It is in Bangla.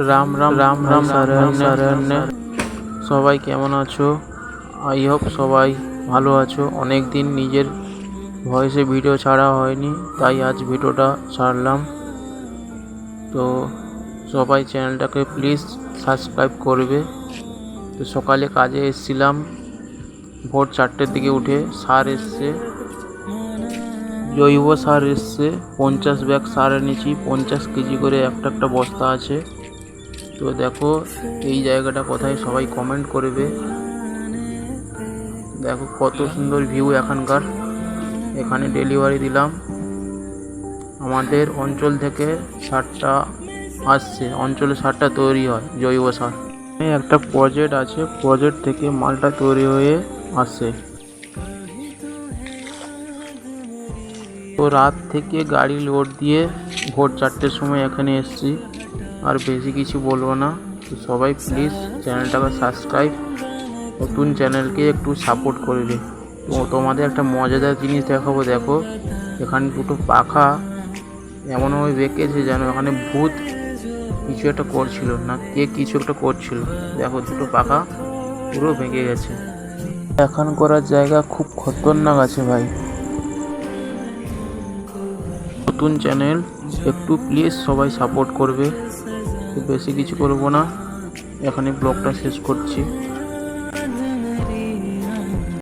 রাম রাম রাম রাম সারান্নে সবাই কেমন আছো? আই হোপ সবাই ভালো আছো। অনেক দিন নিজের ভয়েসে ভিডিও ছাড়া হয়নি, তাই আজ ভিডিওটা ছাড়লাম। তো সবাই চ্যানেলটাকে প্লিজ সাবস্ক্রাইব করবে। তো সকালে কাজে এসেছিলাম, ভোর 4টের দিকে উঠে সার এসছে, জৈব সার এসছে। 50 ব্যাগ সার এনেছি, 50 কেজি করে একটা বস্তা আছে। তো দেখো এই জায়গাটা কোথায়, সবাই কমেন্ট করবে। দেখো কত সুন্দর ভিউ এখানকার। এখানে ডেলিভারি দিলাম, আমাদের অঞ্চল থেকে সারটা আসছে, অঞ্চলে সারটা তৈরি হয় জৈব সার। একটা প্রজেক্ট আছে, প্রজেক্ট থেকে মালটা তৈরি হয়ে আসে। তো রাত থেকে গাড়ি লোড দিয়ে ভোর 4টের সময় এখানে এসেছি। আর বেশি কিছু বলবো না। তো সবাই প্লিজ চ্যানেলটাকে সাবস্ক্রাইব, নতুন চ্যানেলকে একটু সাপোর্ট করবে। তো তোমাদের একটা মজাদার জিনিস দেখাবো। দেখো এখানে দুটো পাখা এমনভাবে বেঁকেছে যেন এখানে ভূত কিছু একটা করছিল, না কে কিছু একটা করছিল। দেখো দুটো পাখা পুরো ভেঙে গেছে। এখন করার জায়গা খুব খতরনাক আছে ভাই। নতুন চ্যানেল, একটু প্লিজ সবাই সাপোর্ট করবে। তো বেশি কিছু করবো না, এখানে ব্লগটা শেষ করছি।